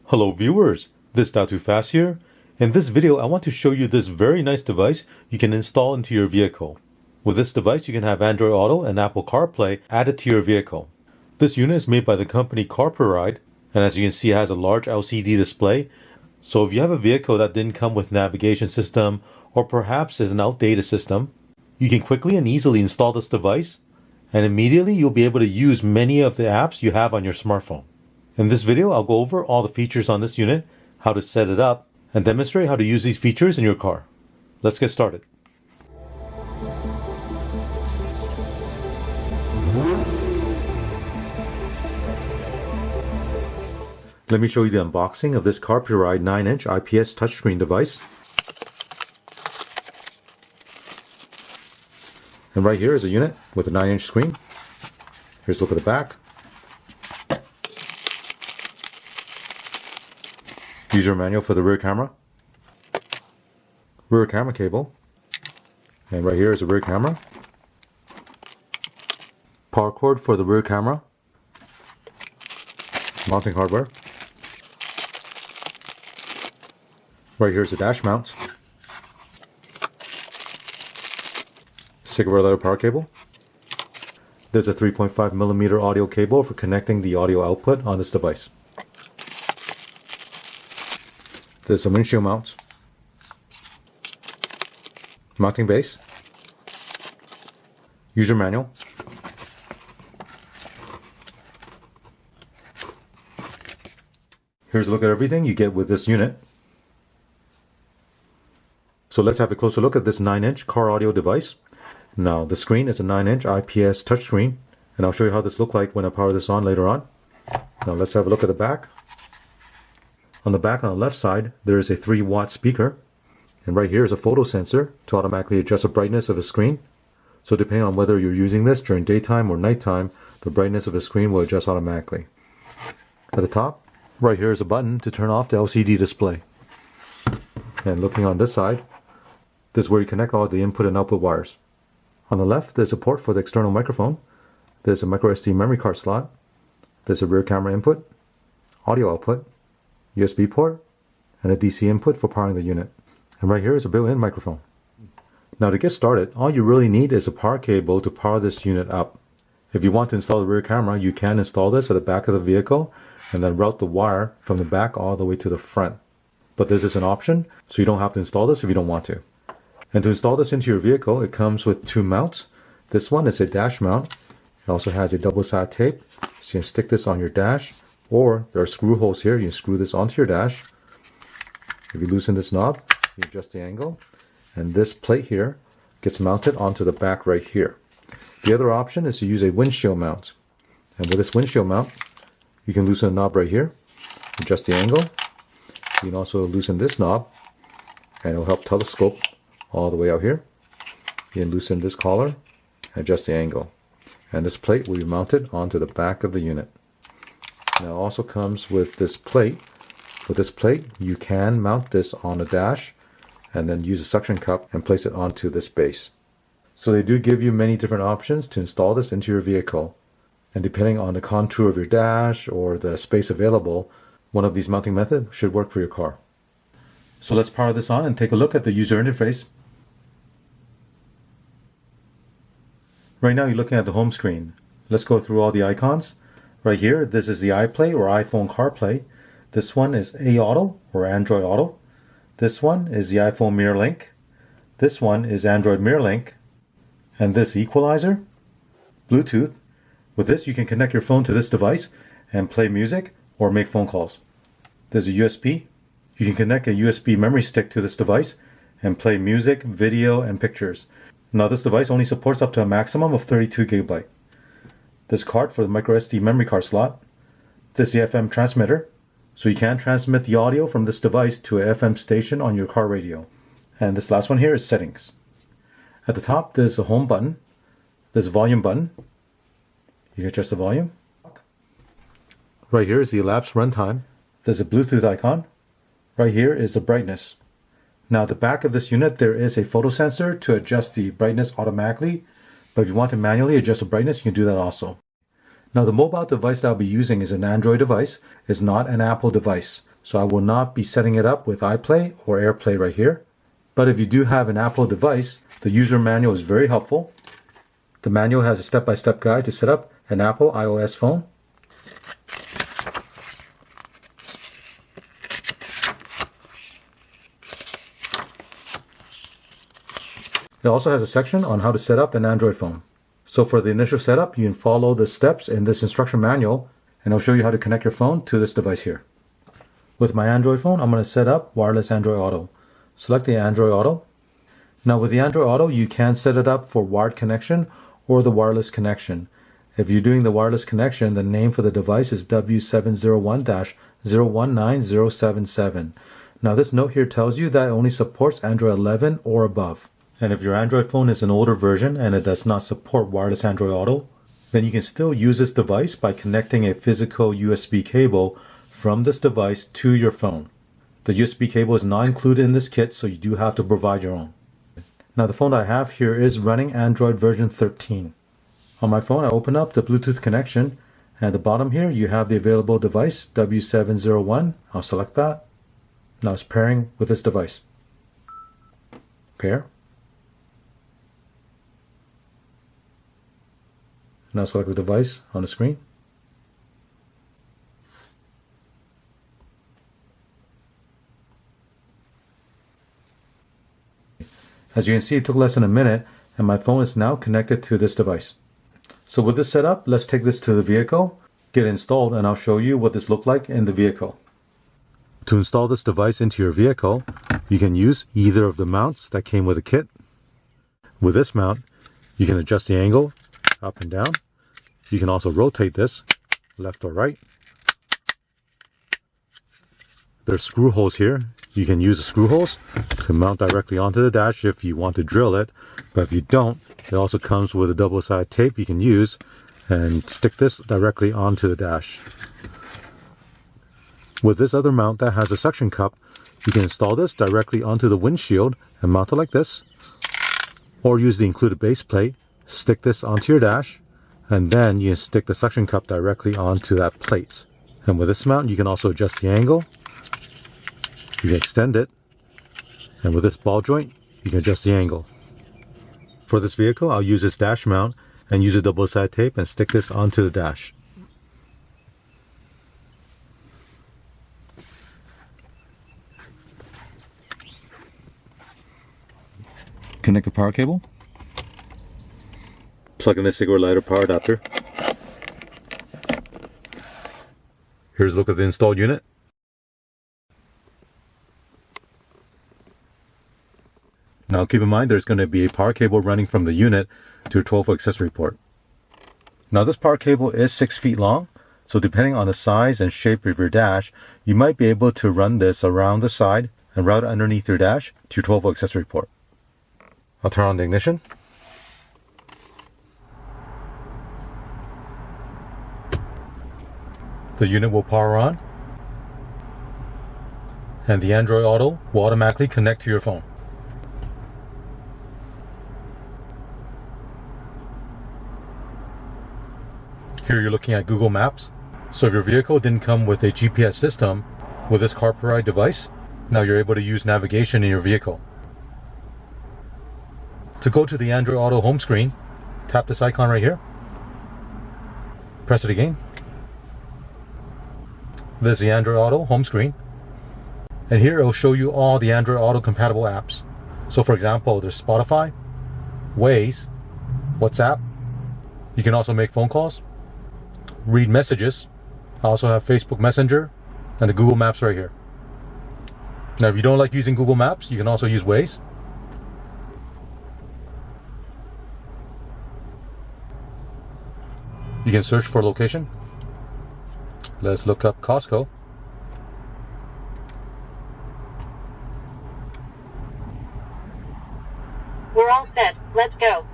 Hello viewers, this Not Too Fast here. In this video I want to show you this very nice device you can install into your vehicle. With this device you can have Android Auto and Apple CarPlay added to your vehicle. This unit is made by the company Carpuride, and as you can see it has a large LCD display. So if you have a vehicle that didn't come with navigation system or perhaps is an outdated system, you can quickly and easily install this device and immediately you'll be able to use many of the apps you have on your smartphone. In this video, I'll go over all the features on this unit, how to set it up, and demonstrate how to use these features in your car. Let's get started. Let me show you the unboxing of this Carpuride 9-inch IPS touchscreen device. And right here is a unit with a 9-inch screen. Here's a look at the back. User manual for the rear camera cable, and right here is the rear camera. Power cord for the rear camera. Mounting hardware. Right here is the dash mount. Cigarette lighter power cable. There's a 3.5mm audio cable for connecting the audio output on this device. There's a windshield mount, mounting base, user manual, here's a look at everything you get with this unit. So let's have a closer look at this 9-inch car audio device. Now the screen is a 9-inch IPS touchscreen, and I'll show you how this looks like when I power this on later on. Now let's have a look at the back. On the back on the left side, there is a 3-watt speaker, and right here is a photo sensor to automatically adjust the brightness of the screen. So depending on whether you're using this during daytime or nighttime, the brightness of the screen will adjust automatically. At the top, right here is a button to turn off the LCD display. And looking on this side, this is where you connect all the input and output wires. On the left, there's a port for the external microphone. There's a microSD memory card slot. There's a rear camera input, audio output, USB port, and a DC input for powering the unit. And right here is a built-in microphone. Now to get started, all you really need is a power cable to power this unit up. If you want to install the rear camera, you can install this at the back of the vehicle and then route the wire from the back all the way to the front. But this is an option, so you don't have to install this if you don't want to. And to install this into your vehicle, it comes with 2 mounts. This one is a dash mount. It also has a double-sided tape, so you can stick this on your dash. Or there are screw holes here. You can screw this onto your dash. If you loosen this knob, you adjust the angle. And this plate here gets mounted onto the back right here. The other option is to use a windshield mount. And with this windshield mount, you can loosen the knob right here, adjust the angle. You can also loosen this knob, and it will help telescope all the way out here. You can loosen this collar, adjust the angle. And this plate will be mounted onto the back of the unit. Now it also comes with this plate. With this plate, you can mount this on a dash and then use a suction cup and place it onto this base. So they do give you many different options to install this into your vehicle. And depending on the contour of your dash or the space available, one of these mounting methods should work for your car. So let's power this on and take a look at the user interface. Right now you're looking at the home screen. Let's go through all the icons. Right here, this is the iPlay or iPhone CarPlay. This one is Auto or Android Auto. This one is the iPhone Mirror Link. This one is Android Mirror Link. And this equalizer, Bluetooth. With this, you can connect your phone to this device and play music or make phone calls. There's a USB. You can connect a USB memory stick to this device and play music, video, and pictures. Now this device only supports up to a maximum of 32 GB. This card for the microSD memory card slot. This is the FM transmitter, so you can transmit the audio from this device to a FM station on your car radio. And this last one here is settings. At the top, there's a home button. There's a volume button. You can adjust the volume. Right here is the elapsed runtime. There's a Bluetooth icon. Right here is the brightness. Now at the back of this unit, there is a photo sensor to adjust the brightness automatically. But if you want to manually adjust the brightness, you can do that also. Now the mobile device that I'll be using is an Android device. It's not an Apple device. so I will not be setting it up with iPlay or AirPlay right here. But if you do have an Apple device, the user manual is very helpful. The manual has a step-by-step guide to set up an Apple iOS phone. It also has a section on how to set up an Android phone. So for the initial setup, you can follow the steps in this instruction manual, and I'll show you how to connect your phone to this device here. With my Android phone, I'm going to set up wireless Android Auto. Select the Android Auto. Now with the Android Auto, you can set it up for wired connection or the wireless connection. If you're doing the wireless connection, the name for the device is W901-019077. Now this note here tells you that it only supports Android 11 or above. And if your Android phone is an older version and it does not support wireless Android Auto, then you can still use this device by connecting a physical USB cable from this device to your phone. The USB cable is not included in this kit, so you do have to provide your own. Now the phone I have here is running Android version 13. On my phone, I open up the Bluetooth connection, and at the bottom here you have the available device, W701. I'll select that. Now it's pairing with this device. Pair. Now select the device on the screen. As you can see, it took less than a minute, and my phone is now connected to this device. So with this setup, let's take this to the vehicle, get it installed, and I'll show you what this looked like in the vehicle. To install this device into your vehicle, you can use either of the mounts that came with the kit. With this mount, you can adjust the angle up and down. You can also rotate this left or right. There's screw holes here. You can use the screw holes to mount directly onto the dash if you want to drill it. But if you don't, it also comes with a double-sided tape you can use and stick this directly onto the dash. With this other mount that has a suction cup, you can install this directly onto the windshield and mount it like this. Or use the included base plate, stick this onto your dash, and then you can stick the suction cup directly onto that plate. And with this mount, you can also adjust the angle. You can extend it. And with this ball joint, you can adjust the angle. For this vehicle, I'll use this dash mount and use a double-sided tape and stick this onto the dash. Connect the power cable. Plug in the cigarette lighter power adapter. Here's a look at the installed unit. Now keep in mind there's going to be a power cable running from the unit to a 12-volt accessory port. Now this power cable is 6 feet long, so depending on the size and shape of your dash, you might be able to run this around the side and route it underneath your dash to your 12-volt accessory port. I'll turn on the ignition. The unit will power on, and the Android Auto will automatically connect to your phone. Here you're looking at Google Maps. So if your vehicle didn't come with a GPS system, with this Carpuride device, now you're able to use navigation in your vehicle. To go to the Android Auto home screen, tap this icon right here. Press it again. There's the Android Auto home screen. And here it will show you all the Android Auto compatible apps. So for example, there's Spotify, Waze, WhatsApp. You can also make phone calls, read messages. I also have Facebook Messenger and the Google Maps right here. Now if you don't like using Google Maps, you can also use Waze. You can search for location. Let's look up Costco. We're all set, let's go.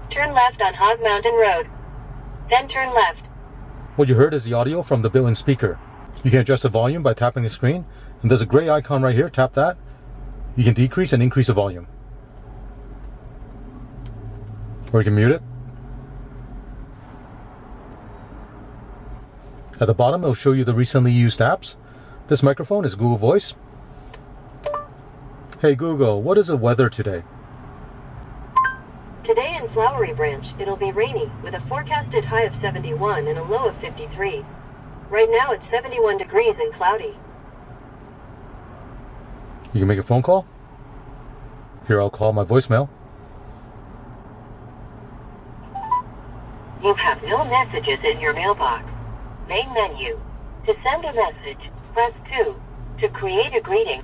Turn left on Hog Mountain Road. Then turn left. What you heard is the audio from the built-in speaker. You can adjust the volume by tapping the screen, and there's a gray icon right here, tap that. You can decrease and increase the volume. Or you can mute it. At the bottom, it'll show you the recently used apps. This microphone is Google Voice. Hey Google, what is the weather today? Today in Flowery Branch, it'll be rainy, with a forecasted high of 71 and a low of 53. Right now it's 71 degrees and cloudy. You can make a phone call. Here, I'll call my voicemail. You have no messages in your mailbox. Main menu. To send a message, press 2. To create a greeting.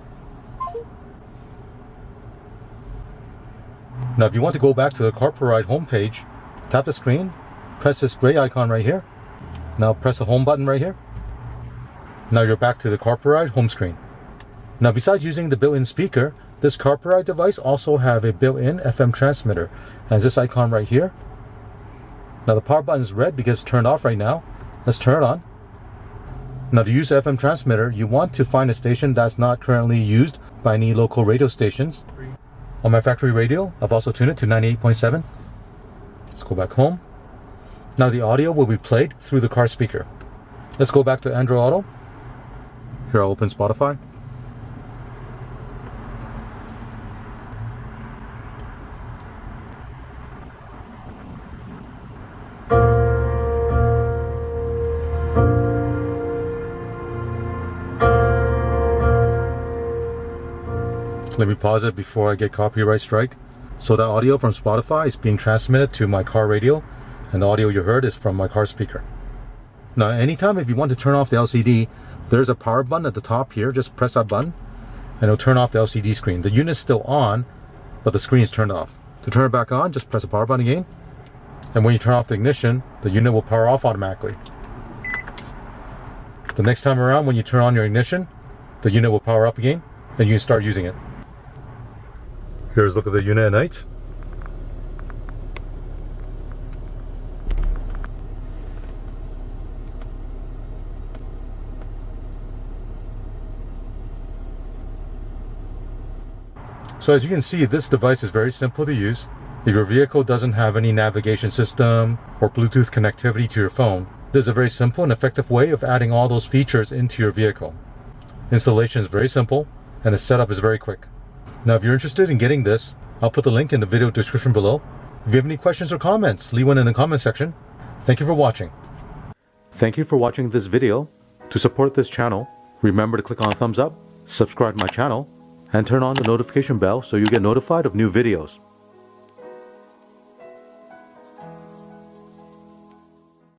Now, if you want to go back to the Carpuride homepage, tap the screen, press this gray icon right here. Now press the home button right here. Now you're back to the Carpuride home screen. Now, besides using the built-in speaker, this Carpuride device also have a built-in FM transmitter. As this icon right here. Now the power button is red because it's turned off right now. Let's turn it on. Now, to use the FM transmitter, you want to find a station that's not currently used by any local radio stations. On my factory radio, I've also tuned it to 98.7. Let's go back home. Now the audio will be played through the car speaker. Let's go back to Android Auto. Here, I'll open Spotify. Let me pause it before I get copyright strike. So the audio from Spotify is being transmitted to my car radio, and the audio you heard is from my car speaker. Now, anytime if you want to turn off the LCD, there's a power button at the top here. Just press that button, and it'll turn off the LCD screen. The unit's still on, but the screen is turned off. To turn it back on, just press the power button again, and when you turn off the ignition, the unit will power off automatically. The next time around, when you turn on your ignition, the unit will power up again, and you can start using it. Here's a look at the unit at night. So as you can see, this device is very simple to use. If your vehicle doesn't have any navigation system or Bluetooth connectivity to your phone, this is a very simple and effective way of adding all those features into your vehicle. Installation is very simple and the setup is very quick. Now, if you're interested in getting this, I'll put the link in the video description below. If you have any questions or comments, leave one in the comment section. Thank you for watching. Thank you for watching this video. To support this channel, remember to click on thumbs up, subscribe to my channel, and turn on the notification bell so you get notified of new videos.